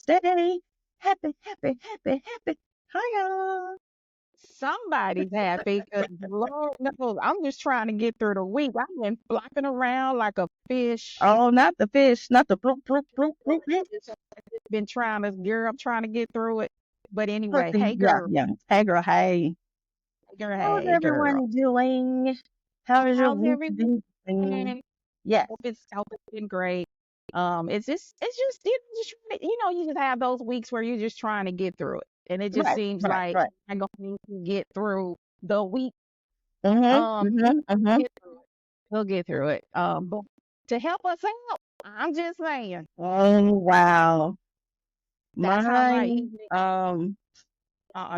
Thursday. Happy, happy, happy, happy. Hiya. Somebody's happy because Lord knows I'm just trying to get through the week. I've been flopping around like a fish. Oh, not the fish, not the bloop, bloop, bloop, bloop, bloop. Been trying to, girl, I'm trying to get through it. But anyway, Pussy. hey Yeah, girl, yeah. Hey, girl, hey. How's hey girl, everyone doing? How is your how's week everyone? been? Yes. Hope it's been great. It's just you just have those weeks where you're just trying to get through it, and it just Right, seems right, like right. I'm going to get through the week. Mm-hmm, We'll mm-hmm, mm-hmm. get through it. We'll get through it. But to help us out, I'm just saying Oh, wow. that's how my Mine, evening.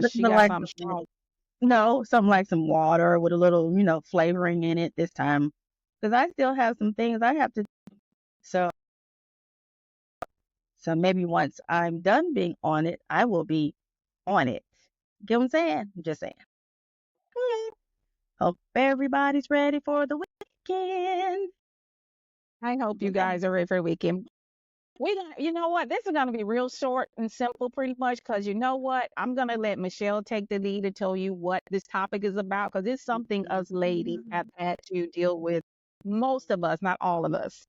She looking got like, something strong. no, something like some water with a little, flavoring in it this time. Because I still have some things I have to, so, so maybe once I'm done being on it, I will be on it. Get what I'm saying? I'm just saying. Hmm. Hope everybody's ready for the weekend. I hope you Okay. guys are ready for the weekend. You know what? This is gonna be real short and simple, pretty much, because you know what? I'm gonna let Michelle take the lead and tell you what this topic is about, because it's something us ladies have had to deal with. Most of us, not all of us.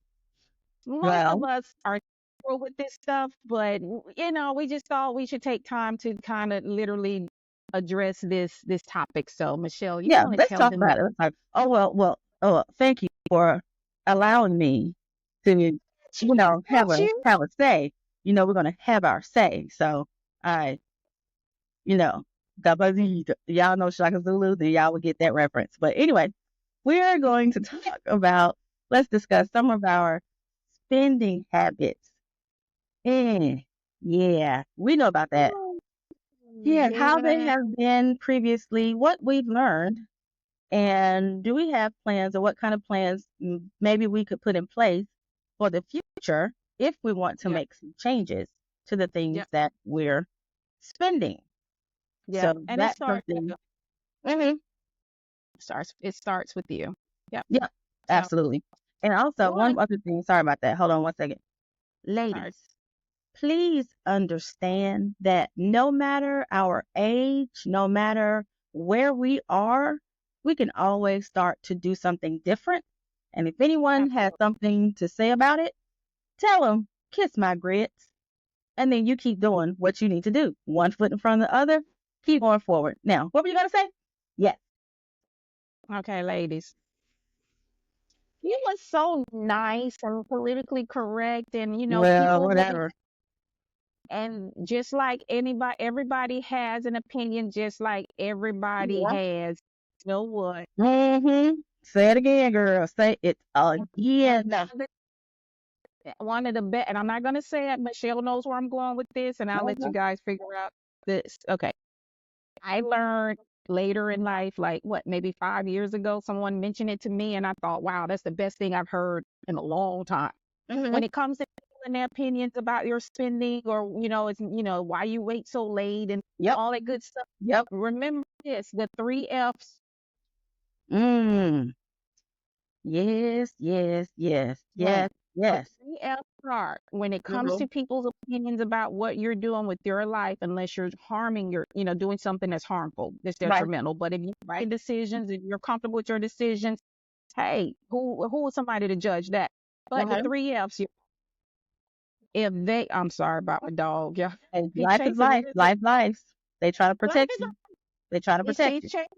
Most of Well, us are through with this stuff, but we just thought we should take time to kind of literally address this topic. So, Michelle, you yeah, want to let's tell talk them about it. Let's talk. Oh, well, thank you for allowing me to, have about a you? have a say. We're gonna have our say. So I, you know, y'all know Shaka Zulu, then y'all will get that reference. But anyway, we are going to talk about, let's discuss some of our spending habits. Eh, yeah, we know about that. Yeah, how they Yeah. have been previously, what we've learned, and do we have plans, or what kind of plans maybe we could put in place for the future if we want to Yep. make some changes to the things Yep. that we're spending. Yep. So And it that's starts with something. you. Hmm. It starts with you. Yep. Yeah, So absolutely. And also, one, one other thing, sorry about that. Hold on one second. sorry. Ladies, please understand that no matter our age, no matter where we are, we can always start to do something different. And if anyone has Absolutely. something to say about it, tell them, kiss my grits. And then you keep doing what you need to do. One foot in front of the other, keep going forward. Now, what were you going to say? Yes. Okay, ladies. You was so nice and politically correct, and Well, people will be, whatever. and just like anybody, everybody has an opinion, just like everybody Yeah. has, what? Mm-hmm. Say it again, girl. Say it again. One of the best, and I'm not gonna say it. Michelle knows where I'm going with this, and I'll let you Mhm. guys figure out this. Okay. I learned later in life, like what, maybe 5 years ago, someone mentioned it to me, and I thought, wow, that's the best thing I've heard in a long time. Mhm. When it comes to people and their opinions about your spending, or it's why you wait so late and Yep. all that good stuff. Yep. Remember this: the three F's. Mm. Yes, yes, yes, Right. yes, The yes. three F's are, when it comes Mhm. to people's opinions about what you're doing with your life, unless you're harming doing something that's harmful, that's Right, detrimental. But if you're right. making decisions, if you're comfortable with your decisions, hey, who is somebody to judge that? But the Okay. three F's, if they, I'm sorry about my dog, yeah, And he life is chasing me. life. Life, life. They try to Life protect is you. They try to she's protect you. chasing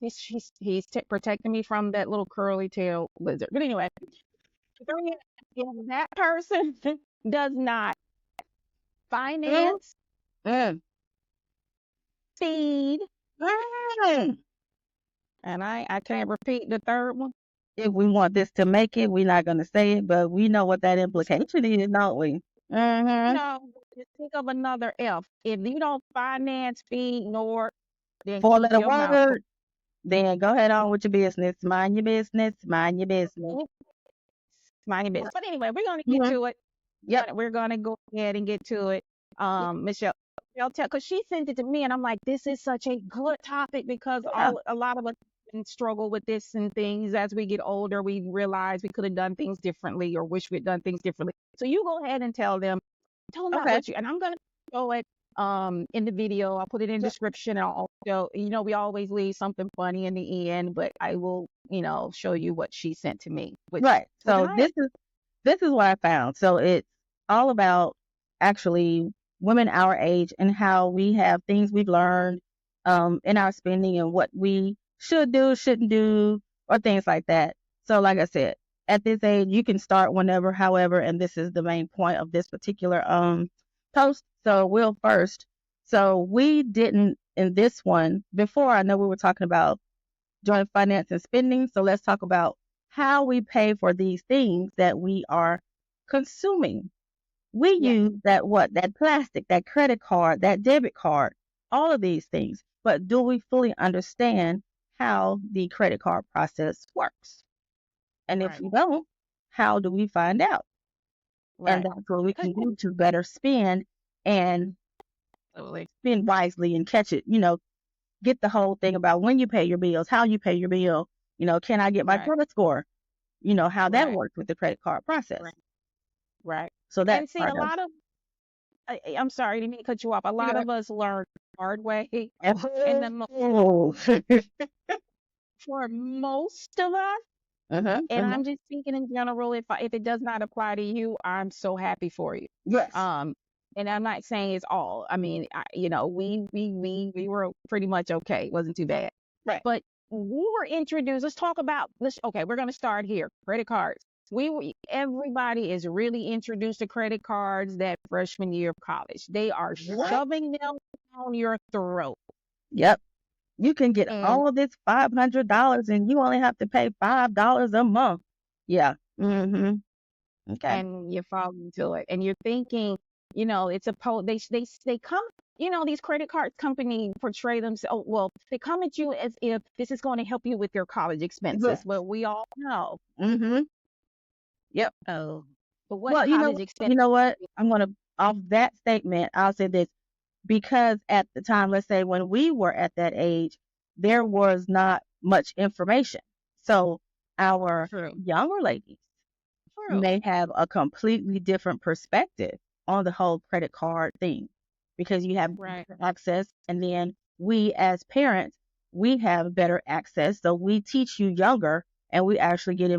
me. He's protecting me from that little curly tail lizard. But anyway, three F's, if that person does not Mm, finance, mm, feed, mm. and I can't repeat the third one. If we want this to make it, we're not going to say it, but we know what that implication is, don't we? Mm-hmm. No, just think of another F. If you don't finance, feed, nor, then Four keep letter your mouth word. Then go ahead on with your business. Mind your business. Mind your business. closed. Mind your business. But anyway, we're gonna get Mm-hmm. to it. Yep. We're gonna go ahead and get to it. Yep. Michelle, tell, because she sent it to me, and I'm like, this is such a good topic, because Yeah. a lot of us struggle with this and things. As we get older, we realize we could have done things differently, or wish we'd done things differently. So you go ahead and tell them Tell them about Okay. what you, and I'm gonna show it in the video. I'll put it in So, description. I'll also, we always leave something funny in the end, but I will, show you what she sent to me, right. which So I this is what I found. So it's all about actually women our age and how we have things we've learned in our spending and what we should do, shouldn't do, or things like that. So, like I said, at this age, you can start whenever, however, and this is the main point of this particular post. So, we'll first. So, we didn't in this one before. I know we were talking about joint finance and spending. So let's talk about how we pay for these things that we are consuming. We yes, use that plastic, that credit card, that debit card, all of these things. But do we fully understand how the credit card process works? And if right, we don't, how do we find out? And right, that's what we 'cause can do to better spend and absolutely, spend wisely and catch it, get the whole thing about when you pay your bills, how you pay your bill, can I get my right, credit score? How that right, works with the credit card process. right, right. So that's And see, a part of lot of, I'm sorry, I didn't mean to cut you off. A lot it. of us learn the hard way, and Oh. for most of us. Uh-huh. And Uh-huh. I'm just speaking in general. If it does not apply to you, I'm so happy for you. Yes. Um, and I'm not saying it's all. I mean, we were pretty much okay. It wasn't too bad. Right. But we were introduced. Let's talk about this. Okay, we're gonna start here. Credit cards. Everybody is really introduced to credit cards that freshman year of college. They are What? shoving them down your throat. Yep. You can get And all of this $500 and you only have to pay $5 a month. Yeah. Mm-hmm. Okay. and you fall into it and you're thinking, it's a they come, these credit card company portray themselves, oh, well, they come at you as if this is going to help you with your college expenses, Yes. but we all know, Mm-hmm. Yep. oh, but what Well, college expense? you know what? I'm gonna off that statement, I'll say this. Because at the time, let's say when we were at that age, there was not much information. So our True, younger ladies true, may have a completely different perspective on the whole credit card thing because you have right, better access. And then we, as parents, we have better access. So we teach you younger and we actually get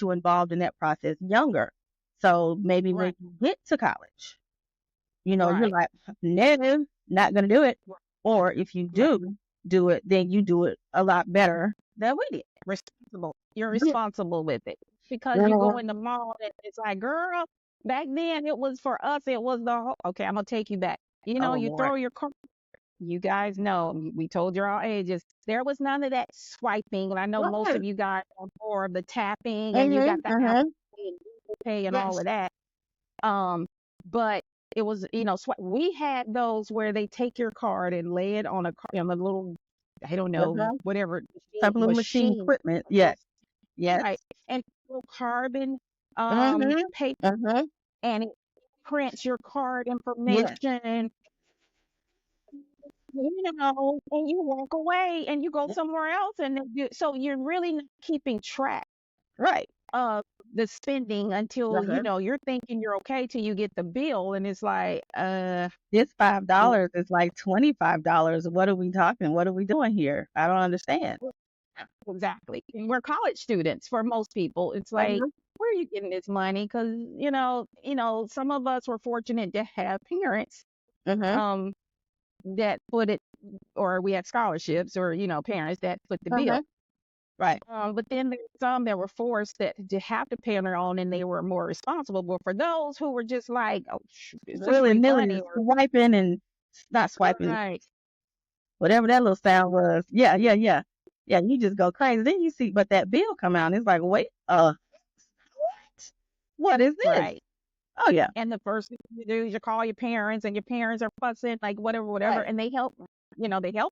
you involved in that process younger. So maybe right, when you get to college, you're right, like, no, not going to do it. Or if you right. do it, then you do it a lot better than we did. Responsible. You're Yeah. responsible with it because you go Girl. in the mall and it's like, girl, back then it was for us. It was the whole. Okay, I'm gonna take you back. Oh, You Lord. throw your card. You guys know, we told you our ages. There was none of that swiping, and I know most Right. of you guys are more of the tapping, and you got Mm-hmm. the Apple Mm-hmm. Pay and Google Pay and all Yes. of that. Um, but it was, we had those where they take your card and lay it on a little, I don't know, Uh-huh. whatever Type of little machine machine, equipment. Yes. Yes. right? And little carbon Mm-hmm. paper, Uh-huh. and it prints your card Yes. information, and you walk away and you go Yep. somewhere else, and so you're really not keeping track Right. of the spending until Uh-huh. you're thinking you're okay till you get the bill, and it's like, This five w- dollars is like $25. What are we talking? What are we doing here? I don't understand. exactly. And we're college students for most people. It's like, Uh-huh. where are you getting this money? Because some of us were fortunate to have parents Uh-huh. um that put it, or we had scholarships, or parents that put the bill. Uh-huh. Right. But then there's some that were forced that to have to pay on their own, and they were more responsible. But for those who were just like, oh, it's just Willy free nilly money, just or swiping and not swiping, right, whatever that little sound was. Yeah, yeah, yeah. Yeah, you just go crazy. Then you see, but that bill come out, and it's like, wait, what? What is this? right. Oh yeah. And the first thing you do is you call your parents, and your parents are fussing, like whatever, whatever, Right. and they help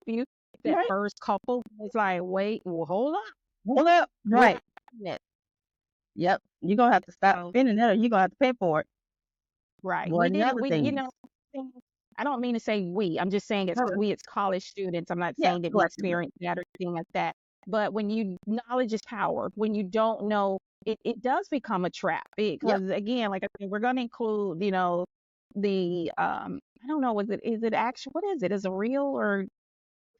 you. That Right. first couple, it's like, wait, well, hold on, Hold up. we're Right. not doing it. Yep. You're gonna have to stop So, spending that or you're gonna have to pay for it right, more than other we, things. I don't mean to say we. I'm just saying Uh-huh. we as college students. I'm not Yeah, saying that we collectively. experience that or anything like that. But when knowledge is power. When you don't know, it does become a trap. Yep. Because again, like I said, we're going to include, I don't know, is it actual, what is it? Is it real or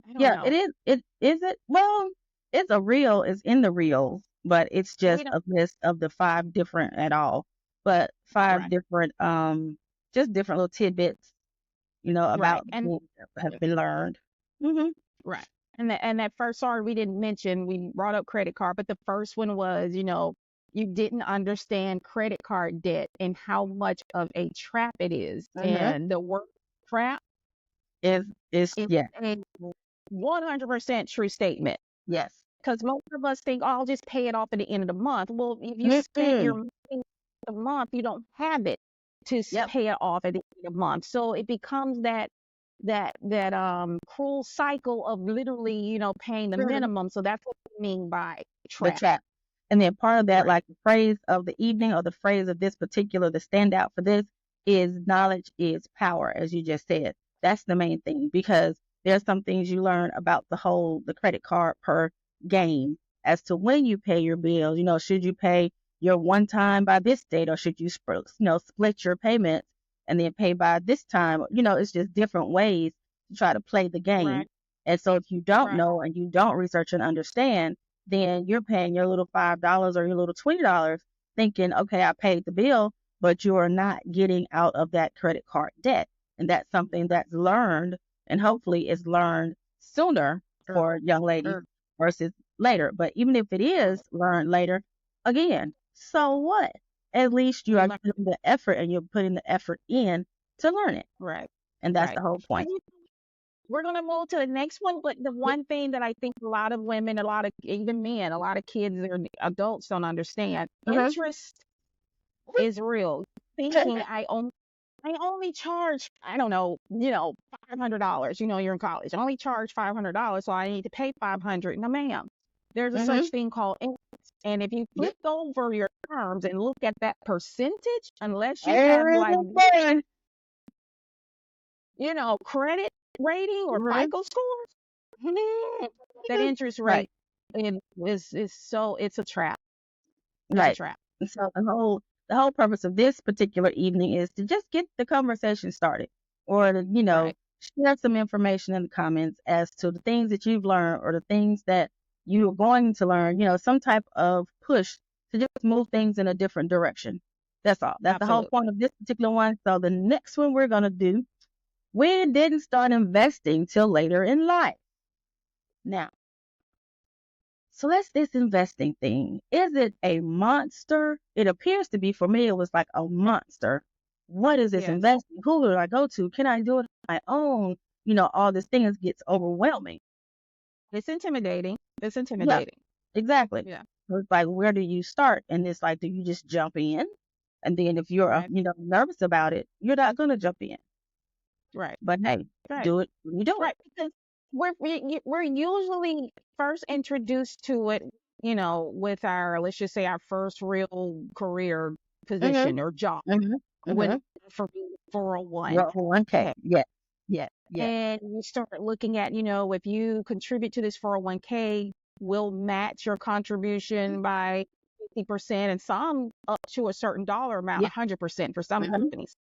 I don't Yeah, it know. is. It is it. Well, it's a reel. It's in the reels, but it's We just don't a list of the five different at all, but five right, different just different little tidbits, right. about the And things that have been learned. Mhm. right. And that first, sorry, we didn't mention, we brought up credit card, but the first one was, you didn't understand credit card debt and how much of a trap it is. Mhm. And the word trap Is is yeah. a 100% true statement. Yes. Because most of us think, oh, I'll just pay it off at the end of the month. Well, if you spent your Mm-mm. money the month, you don't have it to Yep. pay it off at the end of the month. So it becomes that cruel cycle of literally, paying the Mhm. minimum. So that's what we mean by The trap. chat. And then part of that, Right. like the phrase of the evening or the phrase of this particular, the standout for this is knowledge is power, as you just said. That's the main thing because there's some things you learn about the credit card per game as to when you pay your bills. Should you pay your one time by this date or should you, split your payments and then pay by this time? It's just different ways to try to play the game. Right. And so if you don't Right. know and you don't research and understand, then you're paying your little $5 or your little $20 thinking, okay, I paid the bill, but you are not getting out of that credit card debt. And that's something that's learned and hopefully is learned sooner Er, for young ladies er, versus later. But even if it is learned later, again, so what? At least you you are learn. putting the effort and you're putting the effort in to learn it. Right. And that's Right. the whole point. We're gonna move to the next one, but the one thing that I think a lot of women, a lot of even men, a lot of kids or adults don't understand, Mm-hmm. interest is real. Thinking I only charge, I don't know, $500. You're in college. I only charge $500, so I need to pay 500. No, ma'am. There's a Mm-hmm. such thing called interest. And if you Yep. flip over your terms and look at that percentage, unless you have like, Everything. credit rating or Mhm. FICO scores, that interest Right. rate is so it's a trap. It's a Right. trap. And so the whole purpose of this particular evening is to just get the conversation started or to, Right. share some information in the comments as to the things that you've learned or the things that you are going to learn, some type of push to just move things in a different direction. That's all. That's the whole Absolutely. point of this particular one. So the next one we're going to do, we didn't start investing till later in life. Now, so that's this investing thing. Is it a monster? It appears to be for me. It was like a monster. What is this Yes. investing? Who do I go to? Can I do it on my own? All these things gets overwhelming. It's intimidating. It's Yeah, intimidating. exactly. Yeah. So it's like, where do you start? And it's like, do you just jump in? And then if you're, Right. nervous about it, you're not gonna jump in. Right. But hey, Right. do it when you do it. Right. Because we're usually first introduced to it, with our, let's just say, our first real career Mhm. position or job Mhm. when Mhm. for 401. Well, 1K. Okay. Yes. Yes. Yes. And you start looking at, if you contribute to this 401k, we'll match your contribution by 50% and some up to a certain dollar amount, Yeah. 100% for some Mhm. companies.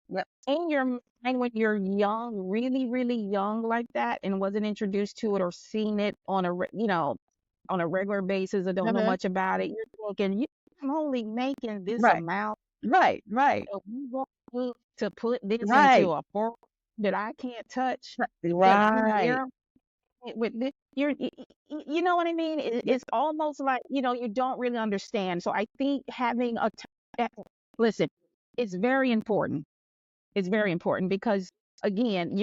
Yep. In your mind, when you're young, really, really young like that, and wasn't introduced to it or seen it on a regular basis or don't know Mhm. much about it, you're thinking, I'm only making this Right. amount. Right. Right. So you want me to put this into Right. a 4 that I can't touch, that I'm Right. there with this, you know what I mean? Yep. It's almost like, you don't really understand. So I think having eh, listen, it's very important. It's very important because again,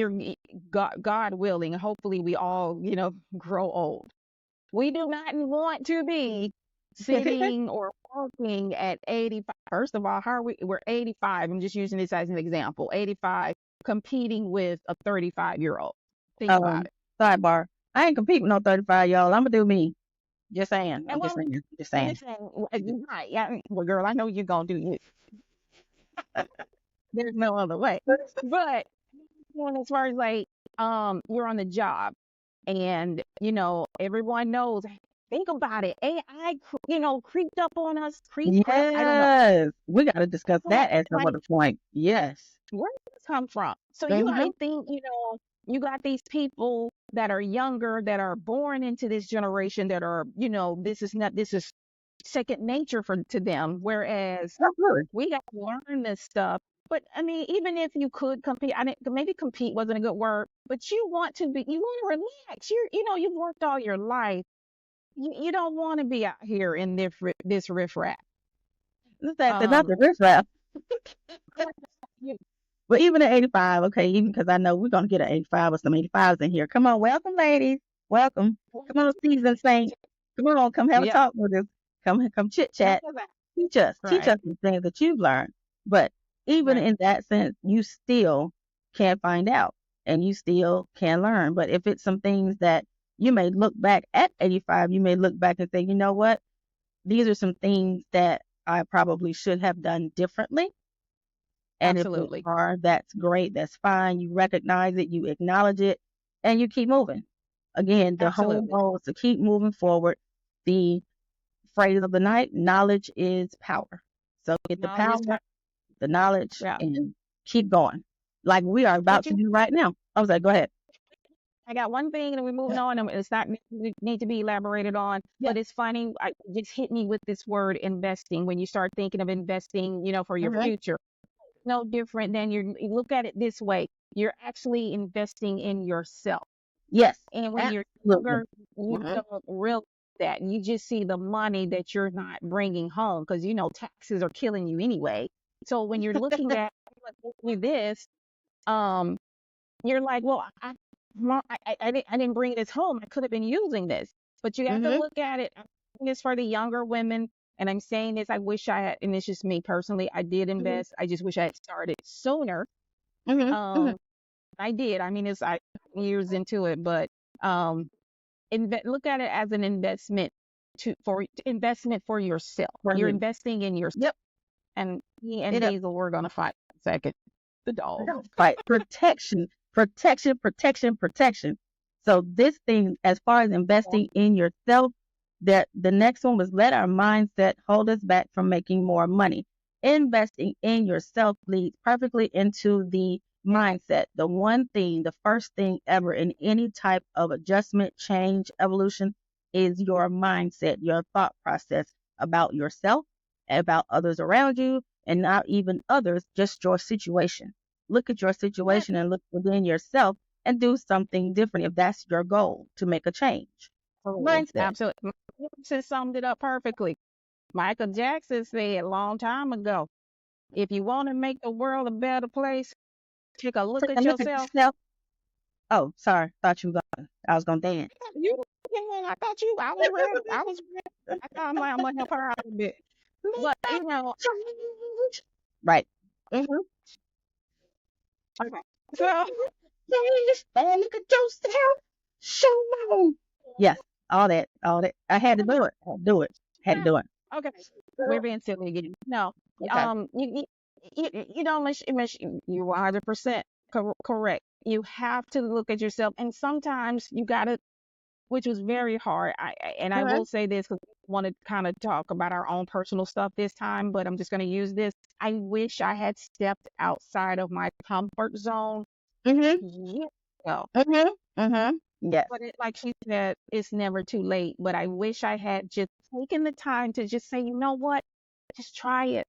God willing, hopefully we all, grow old. We do not want to be sitting or working at 85. First of all, we're 85. I'm just using this as an example. 85 competing with a 35-year-old. Think about Um, it. sidebar. I ain't competing with no 35, y'all. I'm gonna do me. Just saying. And I'm just well, saying. Just I'm saying. just saying, you're right. Yeah, well, girl, I know you're gonna do you. There's no other way. But as far as like, you're on the job, and everyone knows. Think about it. AI, creeped up on us, crept. I don't know. Yes. We got to discuss What? that at some Like, other point. Yes. where did this come from? So you got Mm-hmm. to think, you got these people that are younger, that are born into this generation, that are, this is second nature to them. Whereas Absolutely. we got to learn this stuff. But I mean, even if you could compete, I didn't, maybe compete wasn't a good word, but you want to relax. You've worked all your life. You don't want to be out here in this riffraff. That's Um, another riff raff. you, But even at 85, okay, even because I know we're going to get an 85 or some 85s in here. Come on, welcome, ladies. Welcome. Come on, seasoned saint. Come on, come have a yeah, talk with us. Come chit look chat. at that. Teach Right, us the things that you've learned. But even right, in that sense, you still can find out and you still can learn. But if it's some things that you may look back at 85, you may look back and say, you know what? These are some things that I probably should have done differently. And if they absolutely, are, that's great. That's fine. You recognize it, you acknowledge it, and you keep moving. Again, the whole absolutely. goal is to keep moving forward. The phrase of the night, knowledge is power. So get the Knowledge is power, power. the knowledge, Yeah, and keep going. Like we are about but to do right now. I was like, go ahead. I got one thing, and we're moving on, and it's not need to be elaborated on. Yeah. But it's funny. It just hit me with this word investing. When you start thinking of investing, for your Hmm. future, no different than you look at it this way. You're actually investing in yourself. Yes, And when you're absolutely. younger, you Hmm. don't realize that. You just see the money that you're not bringing home because taxes are killing you anyway. So when you're looking at with this, um, you're like, well, I didn't bring this home. I could have been using this. But you have to Hmm. look at it. I'm saying this for the younger women, and I'm saying this. I wish I had, and it's just me personally. I did Hmm. invest. I just wish I had started sooner. Hmm. Hmm. Um, I did. I mean, I years into it, but um, look at it as an investment for investment for yourself. For You're you. investing in yourself. Yep. And me and It is. Hazel, we're gonna fight in a second. The dog. Right. Protection, protection, protection, protection. So this thing, as far as investing in yourself, that the next one was let our mindset hold us back from making more money. Investing in yourself leads perfectly into the mindset. The one thing, the first thing ever in any type of adjustment, change, evolution is your mindset, your thought process about yourself, about others around you, and not even others, just your situation. Look at your Yeah. situation and look within yourself and do something different if that's your goal to make a change. Absolutely. Mindset. Absolutely. Michael Jackson summed it up perfectly. Michael Jackson said a long time ago, if you want to make the world a better place, take a look Take a at look at yourself. yourself. Oh, sorry. Thought you were gonna I was gonna dance. You, I thought you, I was ready. I was ready. I thought I'm gonna help her out a bit. Make But, that change. Right. Mm-hmm. okay. So, Change. And look at yourself. Show me. Yes. All that. All that. I had to do it. I had to do it. Had to do it. okay, we're being silly again. No, Okay. you 100% correct. You have to look at yourself, and sometimes you gotta, which was very hard. And I Uh-huh. will say this because I want to kind of talk about our own personal stuff this time, but I'm just gonna use this. I wish I had stepped outside of my comfort zone Mm-hmm. years ago. Mm-hmm. Mm-hmm. Yes. But like she said, it's never too late. But I wish I had just taken the time to just say, you know what? Just try it.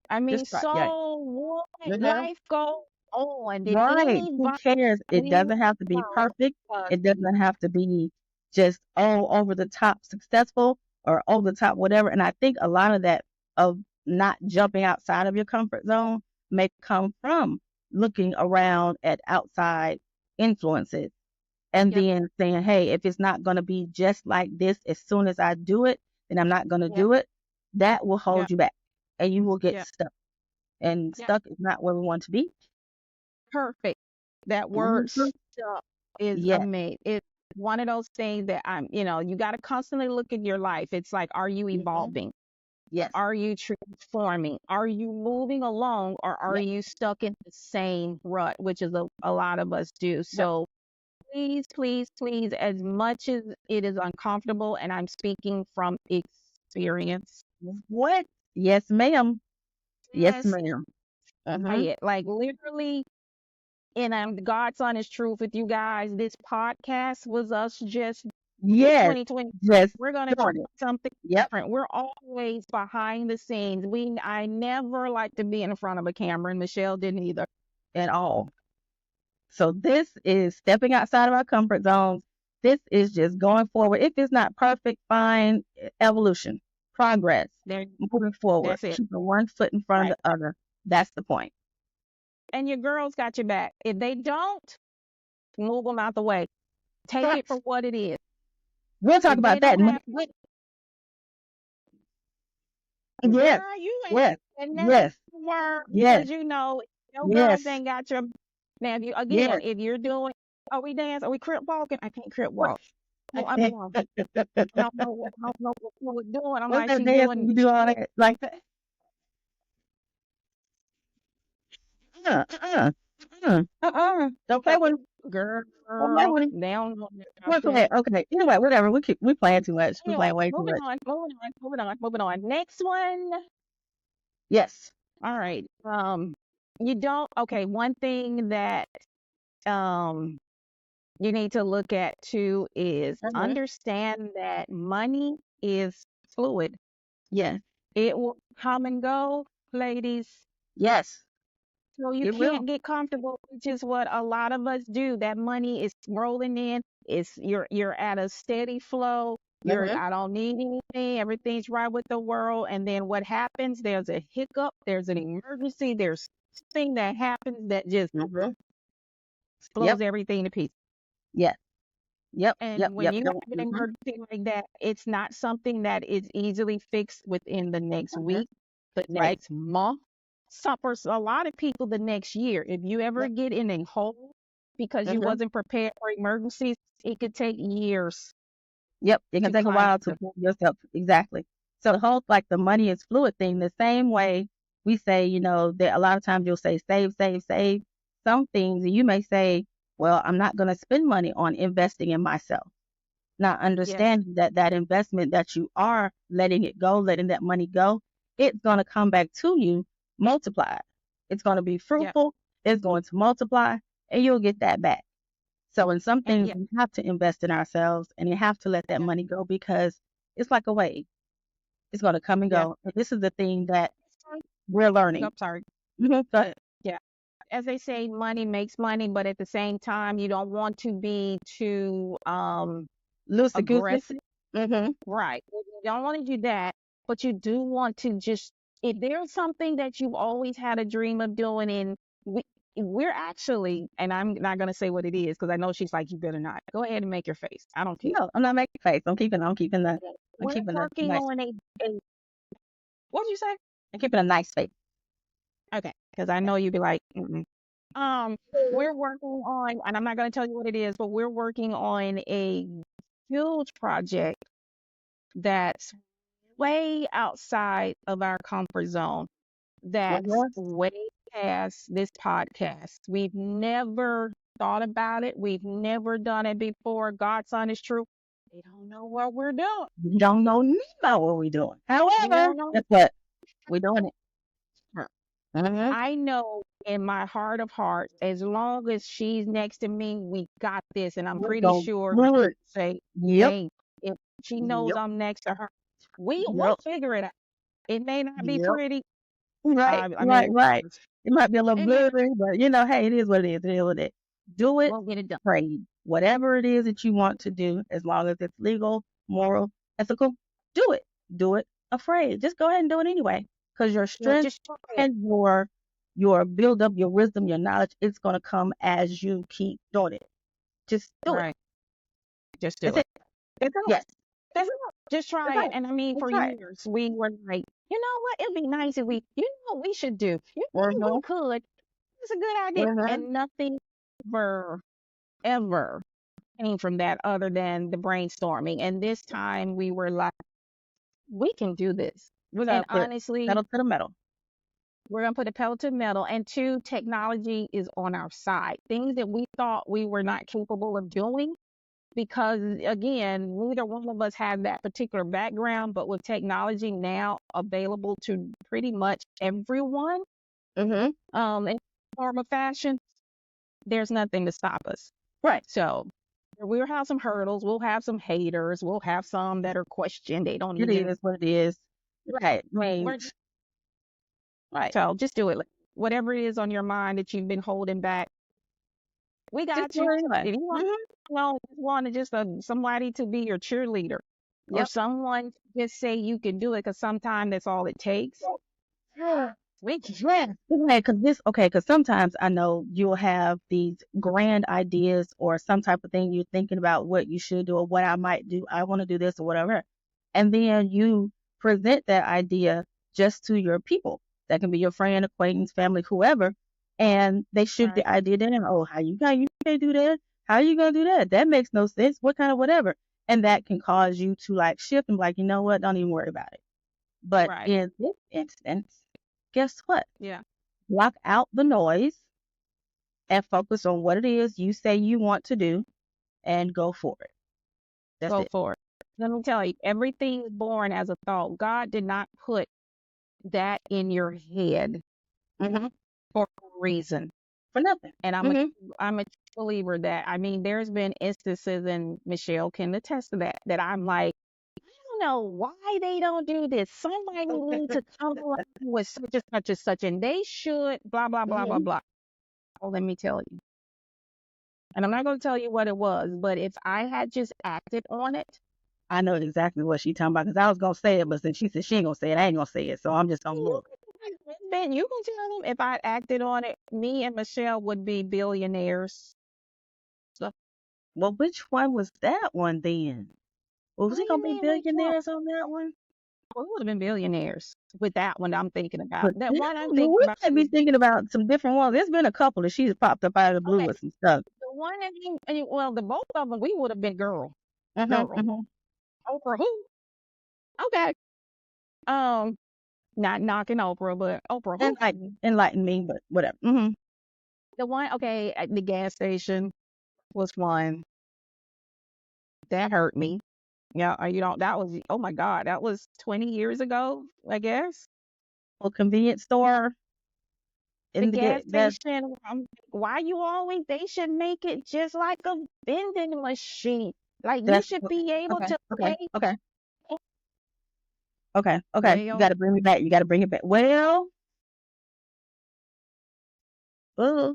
I mean, Just try. Yeah. so what? Mm-hmm. Life goes on. Did Right. Who anybody cares? It leave doesn't have to be from perfect. us? It doesn't have to be just over the top successful or over the top whatever. And I think a lot of that of not jumping outside of your comfort zone may come from looking around at outside influences and Yep, then saying, hey, if it's not going to be just like this as soon as I do it, then I'm not going to yep, do it. That will hold yep, you back and you will get yep, stuck. And yep. stuck is not where we want to be. Perfect. That word Mhm. stuff is Yes. amazing. It's one of those things that you got to constantly look at your life. It's like, are you Mhm. evolving? Yes. Are you transforming? Are you moving along, or are Yep. you stuck in the same rut, which is a lot of us do? Yep. So please, please, please, as much as it is uncomfortable, and I'm speaking from experience, What? Yes, ma'am. Yes, yes, ma'am. try Uh-huh. it. Like literally, and I'm God's honest truth with you guys. This podcast was us just it's Yes. 2020. Just We're gonna try doing it. something Yep. different. We're always behind the scenes. I never like to be in front of a camera, and Michelle didn't either. At all. So this is stepping outside of our comfort zones. This is just going forward. If it's not perfect, fine. Evolution, progress, There, moving forward, that's it. keeping one foot in front Right. of the other. That's the point. And your girls got your back. If they don't, move them out the way. Take it for Facts. what it is. We'll talk If they about that. don't have, Yes, girl, you ain't yes, and never yes, word yes, because you know your girls yes, ain't got your. Now, if you again, yes. if you're doing, are we dance? Are we crip walking? I can't crip walk. Oh, I What's belong. I don't know. I don't know what we're doing. I'm like, that she's dance when doing. you do all that like that? Uh-uh, Don't play with him. Girl, Don't play with him. they don't know about We're that. playing. Okay. Anyway, whatever. We playing too much. We Anyway, playing way too moving much. on, moving on, moving on, moving on. Next one. Yes. All right. You don't. Okay. One thing that um you need to look at too is Uh-huh. understand that money is fluid. Yes. It will come and go, ladies. Yes. So you It will. can't get comfortable, which is what a lot of us do. That money is rolling in. It's you're at a steady flow. Uh-huh. I don't need anything. Everything's right with the world. And then what happens? There's a hiccup. There's an emergency. There's something that happens that just Uh-huh. blows Yep. everything to pieces. Yes. Yep. Yep. And when Yep. you Yep. have an Mm-hmm. emergency like that, it's not something that is easily fixed within the next Uh-huh. week, the Right. next month. Suffers a lot of people the next year. If you ever Yep. get in a hole because you Uh-huh. wasn't prepared for emergencies, it could take years Yep. It can to take a climb while to out of. pull yourself. Exactly. So the whole like the money is fluid thing, the same way we say, that a lot of times you'll say save, save, save. Some things you may say, well, I'm not going to spend money on investing in myself. Not Yes, understanding that that investment that you are letting it go, letting that money go, it's going to come back to you multiplied. It's going to be yep, fruitful. It's going to multiply, and you'll get that back. So in some and things, yeah, we have to invest in ourselves, and you have to let that yeah, money go because it's like a wave. It's going to come and yeah. go. And this is the thing that we're learning. Nope, sorry. But Yeah. As they say, money makes money, but at the same time, you don't want to be too loosey goosey. aggressive. Mm-hmm. Right. You don't want to do that, but you do want to just, if there's something that you've always had a dream of doing, and we're actually, and I'm not going to say what it is because I know she's like, you better not. Go ahead and make your face. I don't care. No, I'm not making face. I'm We're keeping a working nice, on what did you say? I'm keeping a nice face. Okay. Because I know you'd be like, mm-mm. Um, we're working on, and I'm not going to tell you what it is, but we're working on a huge project that's way outside of our comfort zone. That's Uh-huh. way past this podcast. We've never thought about it. We've never done it before. God's honest truth. We don't know what we're doing. You don't know nothing about what we're doing. We However, don't know. guess what? We're doing it. Uh-huh. I know in my heart of hearts, as long as she's next to me, we got this. And I'm We're pretty going sure to do she it. would say, Yep. hey, if she knows Yep. I'm next to her, we'll Yep. figure it out. It may not be Yep. pretty. Right. I Right. mean, Right. It might be a little it may not, blurry, but hey, it is what it is. It is what it is. Do it. we'll get it done. Pray. Whatever it is that you want to do, as long as it's legal, moral, ethical, do it. Do it afraid. Just go ahead and do it anyway. Because your Yeah, strength just try it. and your build up, your wisdom, your knowledge, it's gonna come as you keep doing it. Just do it. Right. Just do That's it. it. That's all. Yes. That's all. Just That's try it. right. And I mean, That's for right. years, we were like, you know what? It'd be nice if you know what we should do. We Mm-hmm. could. It's a good idea. Mm-hmm. And nothing ever, ever came from that other than the brainstorming. And this time we were like, we can do this. We And gotta put honestly, pedal to the metal. We're going to put a pedal to the metal. And two, technology is on our side. Things that we thought we were not capable of doing because, again, neither one of us have that particular background, but with technology now available to pretty much everyone Mm-hmm. in form of fashion, there's nothing to stop us. Right. So we'll have some hurdles. We'll have some haters. We'll have some that are questioned. They don't It even. is what it is. Right. I mean, We're, right. so just do it. Like, whatever it is on your mind that you've been holding back, we Just got do you. it anyway. If you want, Mm-hmm. want to just somebody to be your cheerleader or Yep. someone to just say you can do it because sometimes that's all it takes. We can. Because sometimes I know you'll have these grand ideas or some type of thing you're thinking about what you should do or what I might do. I want to do this or whatever. And then you present that idea just to your people. That can be your friend, acquaintance, family, whoever. And they shoot Right. the idea down. Oh, you can't do that? How you gonna do that? That makes no sense. What kind of whatever? And that can cause you to like shift and be like, you know what? Don't even worry about it. But Right. in this instance, guess what? Yeah. Block out the noise and focus on what it is you say you want to do and go for it. That's Go it. for it. Let me tell you, everything's born as a thought. God did not put that in your head Mm-hmm. for a reason. For nothing. And Mm-hmm. I'm a believer that, I mean, there's been instances, and Michelle can attest to that, that I'm like, I don't know why they don't do this. Somebody need to come along with such and such and such, and they should blah blah blah blah Mm-hmm. blah. Oh, let me tell you. And I'm not going to tell you what it was, but if I had just acted on it, I know exactly what she's talking about because I was gonna say it, but since she said she ain't gonna say it, I ain't gonna say it. So I'm just gonna look. Ben, you can tell them if I acted on it, me and Michelle would be billionaires. So, Well, which one was that one then? Was what do he gonna you be mean, which one? billionaires on that one? We would have been billionaires with that one I'm thinking about. But That then, one I'm thinking we about might be is thinking about some different ones. There's been a couple that she's popped up out of the blue okay. with some stuff. The one that well, the both of them, we would have been Mm-hmm. girl. Mm-hmm. Oprah who? Okay. Um, not knocking Oprah, but Oprah who? Enlighten me, but whatever. Mm-hmm. The one, okay, at the gas station was one that hurt me. Yeah, that was, oh my God, that was 20 years ago, I guess. Well, convenience store The in the gas get that station, why you always, they should make it just like a vending machine. Like you that's should okay. be able Okay. to Okay. pay. Okay. Okay. Okay. You Well, got to bring me back. You got to bring it back. Well, uh,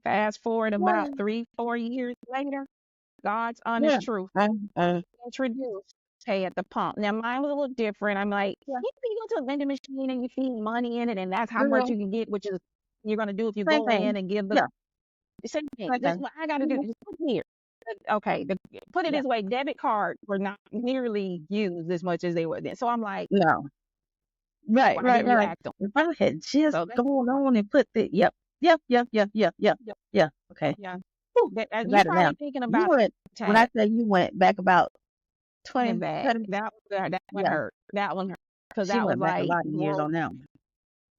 fast forward about well, 3, 4 years later, God's yeah. honest truth Uh, uh, introduced pay at the pump. Now mine was a little different. I'm like, yeah. you go to a vending machine and you feed money in it, and that's how much Girl, you can get, which is you're gonna do if you same go in thing. and give Yeah. the same thing. Same Just thing. what I gotta do, Mhm. just put here. Okay, put it Yeah. this way, debit cards were not nearly used as much as they were then. So I'm like, No. Right. why Right. didn't you Right. act on If I had just so that gone on and put the yep. Yep. Yep. Yep. Yep. Yep. yeah, Yeah. Okay. yeah. Whew, I You got it now. probably thinking You about went when I tag say you went back about and 20, back. 30. That one Yeah. hurt. That one hurt. Because She that was went back a like, lot of years whoa, on that one.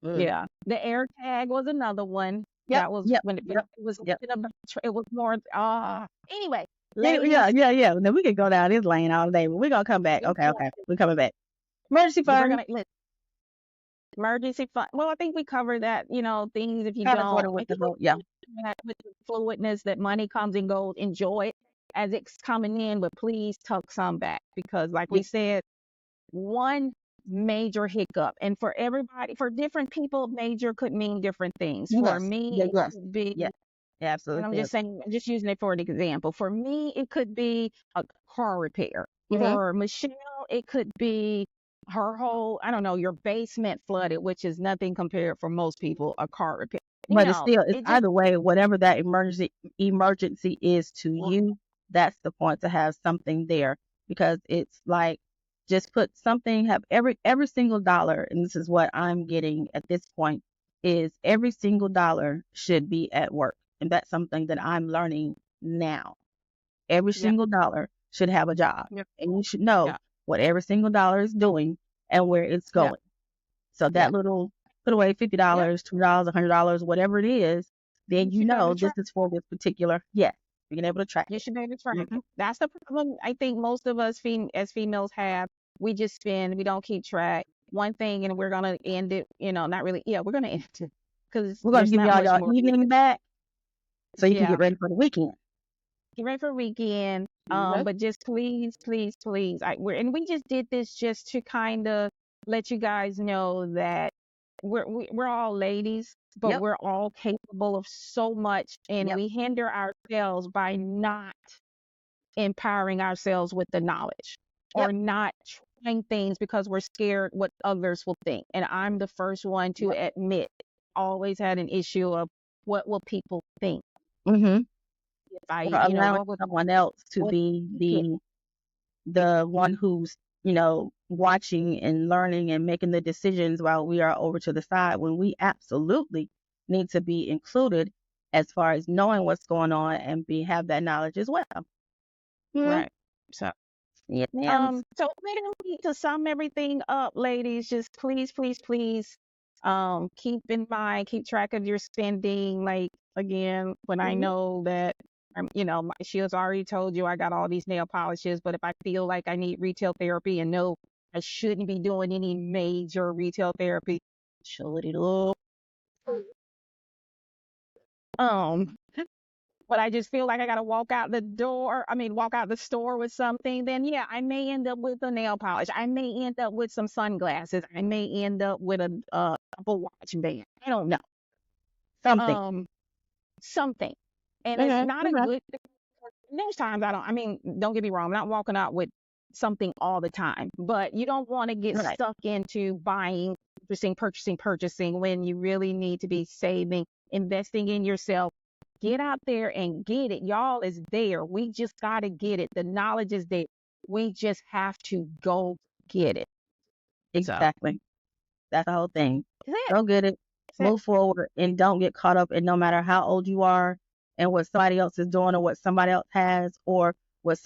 Mm. yeah. The air tag was another one. Yep. That was Yep. when it Yep. was Yep. it was more anyway, Anyway, yeah. ladies, Yeah. Yeah. Now we could go down this lane all day, but we're gonna come back. Okay. Okay. We're coming back. Emergency we're fund. gonna emergency fund. Well, I think we covered that, things if you Kind of sort don't, of I with the think we whole. Yeah. covered that with the fluidness that money comes and goes. Enjoy it as it's coming in, but please tuck some back because, like Yeah. we said, one major hiccup, and for everybody, for different people, major could mean different things. For Yes. Yeah. me, it Yes. could be, Yeah. Yeah. and I'm Absolutely. just saying, I'm just using it for an example. For me, it could be a car repair. Mm-hmm. For Michelle, it could be her whole, I don't know, your basement flooded, which is nothing compared for most people, a car repair. But it's It just, either way, whatever that emergency is to you, that's the point to have something there because it's like just put something, have every single dollar, and this is what I'm getting at this point, is every single dollar should be at work. And that's something that I'm learning now. Every yeah, single dollar should have a job. yeah, And you should know yeah, what every single dollar is doing and where it's yeah, going. So Yep. that little put away Yep. $50, $2, $100, whatever it is, then You should be able to this track. is for this particular. Yes, being able to track You it. should be able to track Hmm. it. That's the problem I think most of us as females have. We just spend, we don't keep track. One thing, and we're gonna end it, not really. Yeah, we're gonna end it because We're gonna there's give not y'all much y'all more. evening back so you can Yeah, get ready for the weekend. get ready for weekend. Okay. But just please, please, please, we just did this just to kind of let you guys know that we're all ladies, but Yep. we're all capable of so much, and Yep. we hinder ourselves by not empowering ourselves with the knowledge Yep. or not trying things because we're scared what others will think. And I'm the first one to Yep. admit, always had an issue of what will people think Mm-hmm. if I, Or allowing what would someone else to what be people the one who's watching and learning and making the decisions while we are over to the side when we absolutely need to be included as far as knowing what's going on and have that knowledge as well. Hmm. right. So Yes, ma'am. so literally to sum everything up, ladies, just please, please, please, keep in mind, keep track of your spending. Like again, when I Mhm. know that, she has already told you I got all these nail polishes, but if I feel like I need retail therapy and no, I shouldn't be doing any major retail therapy, shut it up. Um, but I just feel like I gotta walk out the door. I mean, walk out the store with something. Then yeah, I may end up with a nail polish. I may end up with some sunglasses. I may end up with a Apple Watch band. I don't know. Something. Um, something. And it's Okay. not a Okay. good. There's times I don't. I mean, don't get me wrong. I'm not walking out with something all the time, but you don't want to get Right. stuck into buying, purchasing when you really need to be saving, investing in yourself. Get out there and get it. Y'all is there. We just got to get it. The knowledge is there. We just have to go get it. So Exactly. That's the whole thing. that's it. Go get it, That's it. move forward, and don't get caught up in no matter how old you are and what somebody else is doing or what somebody else has or what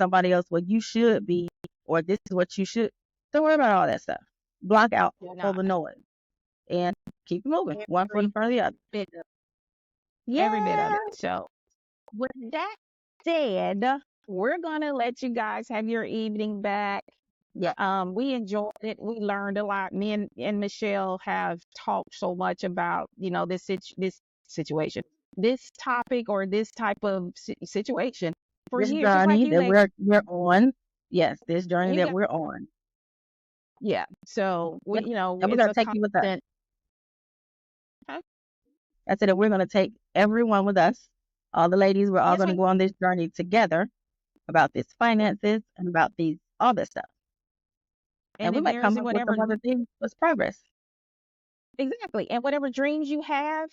you should be or this is what you should. Don't worry about all that stuff. Block out Do all not. the noise and keep moving, one foot Every in front of the other. bit of every bit of Yeah. it. So with that said, we're gonna let you guys have your evening back. Yeah. We enjoyed it. We learned a lot. Me and Michelle have talked so much about, this situation, this topic, or this type of situation for This years. Just like journey you, that lady. we're on. Yes, this journey You that got, we're on. yeah. So Yep. And we're it's gonna a take you with us. constant. Huh? I said that we're gonna take everyone with us. All the ladies, we're all Yes, gonna we go on this journey together about these finances and about these all this stuff. And and we if might there's come up with whatever some other things as progress. exactly, and whatever dreams you have,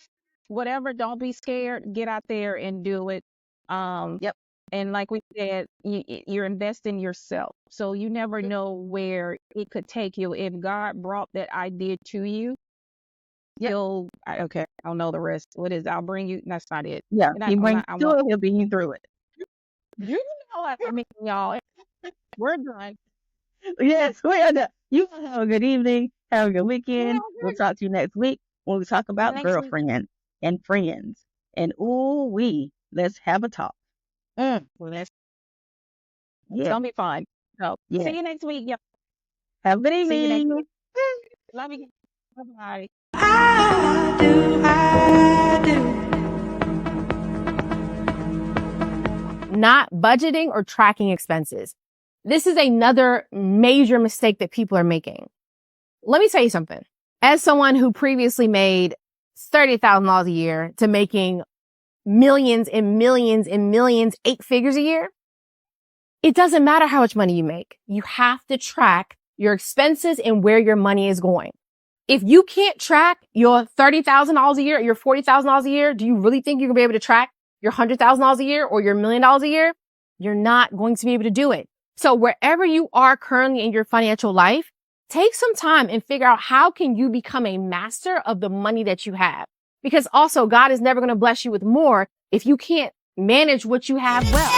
whatever, don't be scared. Get out there and do it. Um, Yep. And like we said, you're investing yourself. So you never know where it could take you. If God brought that idea to you, Yep. okay, I don't know the rest. What is, I'll bring you, that's not it. Yeah. And He brings I to won't, it, he'll be you through it. you know what I mean, y'all. We're done. Yes, we are done. You all have a good evening. Have a good Yeah, weekend. We'll talk to you next week when we talk about next week. girlfriend and friends. And let's have a talk. Mm, Well, it's yeah. going to be fun. So Yeah. see you next week. Yep. Have a good See you next evening. week. Love you. Bye-bye. I do. Not budgeting or tracking expenses. This is another major mistake that people are making. Let me tell you something. As someone who previously made $30,000 a year to making millions and millions and millions, 8 figures a year, it doesn't matter how much money you make. You have to track your expenses and where your money is going. If you can't track your $30,000 a year, or your $40,000 a year, do you really think you're going to be able to track your $100,000 a year or your $1 million a year? You're not going to be able to do it. So wherever you are currently in your financial life, take some time and figure out how can you become a master of the money that you have. Because also God is never going to bless you with more if you can't manage what you have well.